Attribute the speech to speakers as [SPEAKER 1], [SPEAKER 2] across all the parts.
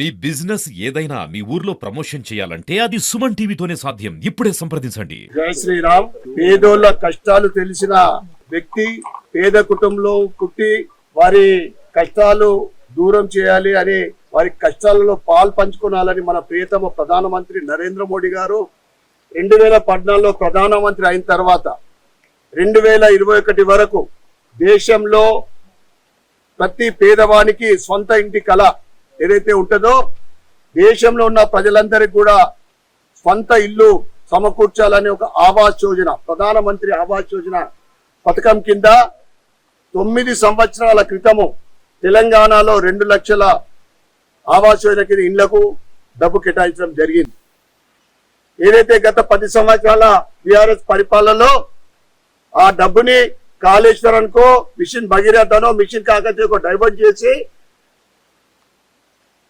[SPEAKER 1] మీ business ఏదైనా మీ ఊర్లో promotion చేయాలంటే అది సుమన్ టీవీతోనే సాధ్యం. ఇప్పుడే సంప్రదించండి.
[SPEAKER 2] జై శ్రీరామ్. పేదోళ్ళ కష్టాలు తెలిసిన వ్యక్తి, పేద కుటుంబంలో పుట్టి వారి కష్టాలు దూరం చేయాలి అని, వారి కష్టాలలో పాలు పంచుకోవాలని మన ప్రియతమ ప్రధానమంత్రి నరేంద్ర మోడీ గారు 2014లో ప్రధానమంత్రి అయిన తర్వాత 2021 వరకు దేశంలో ప్రతి పేదవానికి సొంత ఇంటి కళ ఏదైతే ఉంటుందో, దేశంలో ఉన్న ప్రజలందరికీ కూడా స్వంత ఇల్లు సమకూర్చాలని ఒక ఆవాస్ యోజన, ప్రధానమంత్రి ఆవాస్ యోజన పథకం కింద 9 సంవత్సరాల క్రితము తెలంగాణలో 2 లక్షల ఆవాస్ యోజన కింద ఇళ్లకు డబ్బు కేటాయించడం జరిగింది. ఏదైతే గత 10 సంవత్సరాల బీఆర్ఎస్ పరిపాలనలో ఆ డబ్బుని కాళేశ్వరంకో, మిషన్ భగీరథనో, మిషన్ కాకతీయకో డైవర్ట్ చేసి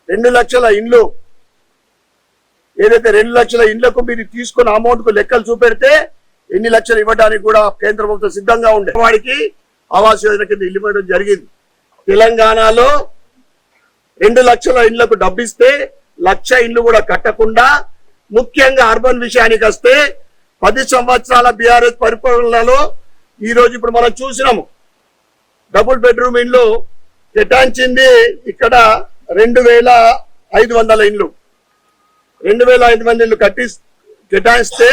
[SPEAKER 2] 2 లక్షల ఇండ్లు, ఏదైతే 2 లక్షల ఇండ్లకు మీరు తీసుకున్న అమౌంట్ కు లెక్కలు చూపెడితే ఎన్ని లక్షలు ఇవ్వడానికి కూడా కేంద్ర ప్రభుత్వం సిద్ధంగా ఉండే వాడికి ఆవాస్ యోజన కింద ఇల్లు ఇవ్వడం జరిగింది. తెలంగాణలో 2 లక్షల ఇండ్లకు డబ్బిస్తే 1 లక్ష ఇండ్లు కూడా కట్టకుండా, ముఖ్యంగా అర్బన్ విషయానికి వస్తే 10 సంవత్సరాల బీఆర్ఎస్ పరిపాలనలో ఈ రోజు ఇప్పుడు మనం చూసినాము, డబుల్ బెడ్రూమ్ ఇండ్లు కేటాయించింది ఇక్కడ 2500 ఇండ్లు, 2500 ఇండ్లు కేటాయిస్తే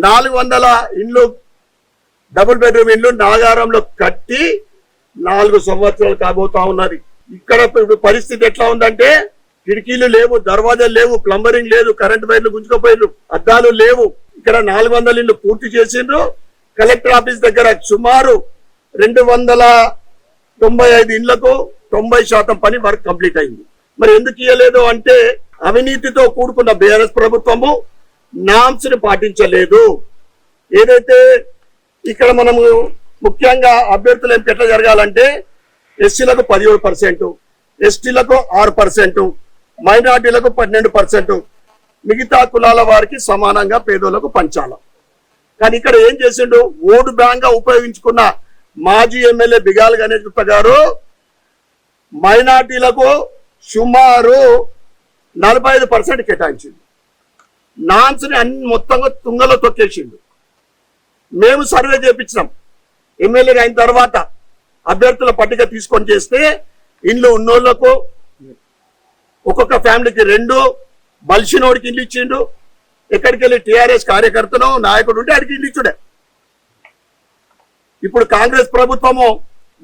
[SPEAKER 2] 400 ఇండ్లు డబుల్ బెడ్రూమ్ ఇండ్లు నాగారంలో కట్టి 4 సంవత్సరాలు కాబోతా ఉన్నది. ఇక్కడ పరిస్థితి ఎట్లా ఉందంటే, కిటికీలు లేవు, దర్వాజాలు లేవు, ప్లంబరింగ్ లేదు, కరెంట్ వైర్లు గుంజుకుపోయిర్రు, అద్దాలు లేవు. ఇక్కడ 400 ఇండ్లు పూర్తి చేసిండ్రు. కలెక్టర్ ఆఫీస్ దగ్గర సుమారు 295 ఇండ్లకు 90% పని వర్క్ కంప్లీట్ అయింది. మరి ఎందుకు ఇవ్వలేదు అంటే, అవినీతితో కూడుకున్న బీఆర్ఎస్ ప్రభుత్వము నామ్స్ ని పాటించలేదు. ఏదైతే ఇక్కడ మనము ముఖ్యంగా అభ్యర్థులు ఎంపిక ఎట్లా జరగాలంటే, ఎస్సీలకు 17%, ఎస్టీలకు 6%, మైనార్టీలకు 12%, మిగతా కులాల వారికి సమానంగా పేదోళ్లకు పంచాల. కానీ ఇక్కడ ఏం చేసిండు, ఓటు బ్యాంక్ గా ఉపయోగించుకున్న మాజీ ఎమ్మెల్యే బిగాల్ గణేష్ గుప్తా గారు మైనార్టీలకు సుమారు 45% కేటాయించింది. నాన్స్ ని అన్ని మొత్తంగా తుంగలో తొక్కేసిండు. మేము సర్వే చేపించినాం ఎమ్మెల్యే అయిన తర్వాత, అభ్యర్థుల పట్టిక తీసుకొని చేస్తే ఇండ్లు ఉన్నోళ్లకు ఒక్కొక్క ఫ్యామిలీకి 2, బలిసినోడికి ఇల్లు ఇచ్చిండు. ఎక్కడికి వెళ్ళి టీఆర్ఎస్ కార్యకర్తను నాయకుడు ఉంటే అడిగి ఇల్లు ఇచ్చుడే. ఇప్పుడు కాంగ్రెస్ ప్రభుత్వము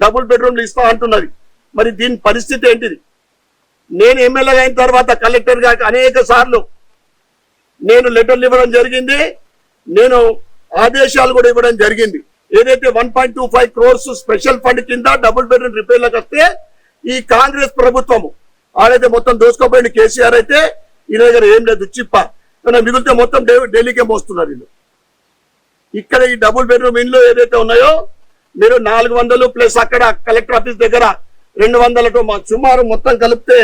[SPEAKER 2] డబుల్ బెడ్రూమ్లు ఇస్తా అంటున్నది. మరి దీని పరిస్థితి ఏంటిది? నేను ఎమ్మెల్యే అయిన తర్వాత కలెక్టర్ గా అనేక సార్లు నేను లెటర్లు ఇవ్వడం జరిగింది, నేను ఆదేశాలు కూడా ఇవ్వడం జరిగింది. ఏదైతే 1.25 crores స్పెషల్ ఫండ్ కింద డబుల్ బెడ్రూమ్ రిపేర్లకు వస్తే, ఈ కాంగ్రెస్ ప్రభుత్వము ఆడైతే మొత్తం దోసుకోపోయిన కేసీఆర్ అయితే ఈ దగ్గర ఏం లేదు, చిప్ప మిగిలితే మొత్తం ఢిల్లీకే మోస్తున్నారు వీళ్ళు. ఇక్కడ ఈ డబుల్ బెడ్రూమ్ ఇండ్లు ఏదైతే ఉన్నాయో, మీరు 400 ప్లస్ అక్కడ కలెక్టర్ ఆఫీస్ దగ్గర 200 సుమారు మొత్తం కలిపితే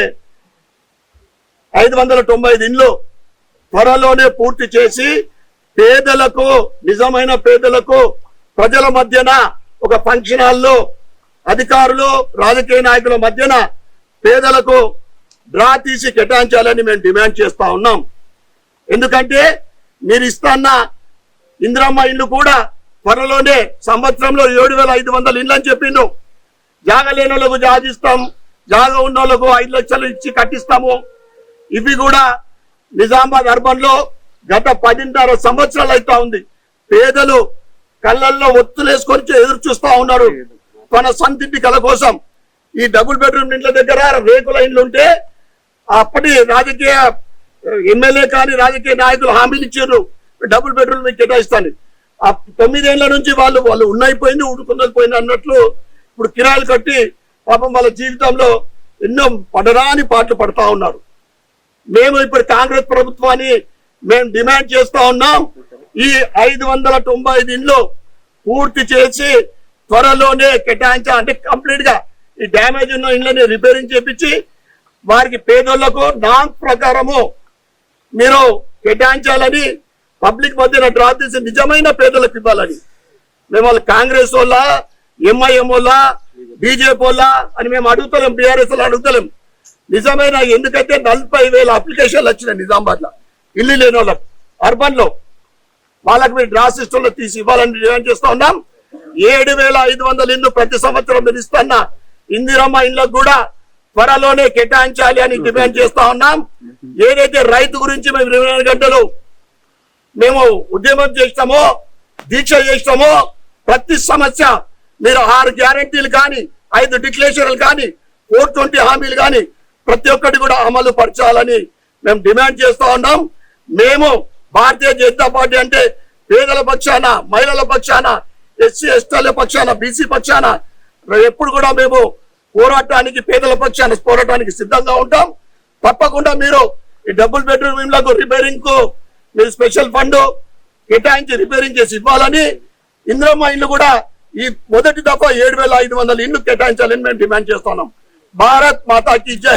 [SPEAKER 2] 595 ఇండ్లు త్వరలోనే పూర్తి చేసి పేదలకు, నిజమైన పేదలకు, ప్రజల మధ్యన ఒక ఫంక్షన్ హాల్లో అధికారులు, రాజకీయ నాయకుల మధ్యన పేదలకు డ్రా తీసి కేటాయించాలని మేము డిమాండ్ చేస్తా ఉన్నాం. ఎందుకంటే మీరు ఇస్తున్న ఇందిరమ్మ ఇల్లు కూడా త్వరలోనే సంవత్సరంలో 7500 ఇండ్లు అని చెప్పిండు. జాగా లేని వాళ్ళకు జాగిస్తాం, జాగా ఉన్న వాళ్ళకు 5 లక్షలు ఇచ్చి కట్టిస్తాము. ఇవి కూడా నిజామాబాద్ అర్బన్ లో గత 10.5 సంవత్సరాలు అవుతా ఉంది. పేదలు కళ్ళల్లో ఒత్తులేసుకొని ఎదురు చూస్తా ఉన్నారు తన సొంతింటి కళ కోసం. ఈ డబుల్ బెడ్రూమ్ ఇండ్ల దగ్గర రేకుల ఇండ్లు ఉంటే అప్పటి రాజకీయ ఎమ్మెల్యే కానీ రాజకీయ నాయకులు హామీలు ఇచ్చారు, డబుల్ బెడ్రూమ్ మీకు కేటాయిస్తాను. ఆ 9 ఏళ్ల నుంచి వాళ్ళు ఉన్నైపోయింది, ఉడుకున్నది పోయింది అన్నట్లు ఇప్పుడు కిరాయిలు కట్టి పాపం వాళ్ళ జీవితంలో ఎన్నో పడరాని పాటలు పడతా ఉన్నారు. మేము ఇప్పుడు కాంగ్రెస్ ప్రభుత్వాన్ని మేము డిమాండ్ చేస్తా ఉన్నాం, ఈ 595 ఇండ్లు పూర్తి చేసి త్వరలోనే కేటాయించా, అంటే కంప్లీట్ గా ఈ డ్యామేజ్ ఉన్న ఇండ్లని రిపేరింగ్ చేపించి వారికి పేదోళ్లకు నామ్ ప్రకారము మీరు కేటాయించాలని, పబ్లిక్ మధ్యన డ్రా తీసి నిజమైన పేదలకు ఇవ్వాలని. మేము వాళ్ళు కాంగ్రెస్ వాళ్ళ, ఎంఐఎం వాళ్ళ, బీజేపీ వాళ్ళ అని మేము అడుగుతలేం, బీఆర్ఎస్ వాళ్ళు అడుగుతలేం. నిజమైన ఎందుకైతే 40,000 అప్లికేషన్లు వచ్చినాయి నిజామాబాద్ లో ఇల్లు లేని వాళ్ళకి అర్బన్ లో వాళ్ళకి మీరు డ్రా సిస్టమ్ లో తీసి ఇవ్వాలని డిమాండ్ చేస్తా ఉన్నాం. 7,500 ఇల్లు ప్రతి సంవత్సరం మీరు ఇస్తున్న ఇందిరమ్మ ఇళ్ళకు కూడా త్వరలోనే కేటాయించాలి అని డిమాండ్ చేస్తా ఉన్నాం. ఏదైతే రైతు గురించి మేము 24 గంటలు మేము ఉద్యమం చేస్తామో దీక్ష చేస్తామో ప్రతి సమస్య మీరు 6 గ్యారంటీలు కానీ 5 డిక్లరేషన్లు కానీ 420 హామీలు కానీ ప్రతి ఒక్కటి కూడా అమలు పరచాలని మేము డిమాండ్ చేస్తా ఉన్నాం. మేము భారతీయ జనతా పార్టీ అంటే పేదల పక్షాన, మహిళల పక్షాన, ఎస్సీ ఎస్టీల పక్షాన, బీసీ పక్షాన ఎప్పుడు కూడా మేము పోరాటానికి, పేదల పక్షాన పోరాటానికి సిద్ధంగా ఉంటాం. తప్పకుండా మీరు ఈ డబుల్ బెడ్రూమ్ ఇళ్లకు రిపేరింగ్ కు మీరు స్పెషల్ ఫండ్ కేటాయించి రిపేరింగ్ చేసి ఇవ్వాలని, ఇందిరమ్మ ఇల్లు కూడా ఈ మొదటి దఫా 7,500 ఇల్లు కేటాయించాలని మేము డిమాండ్ చేస్తున్నాం. భారత్ మాతా కీ జై.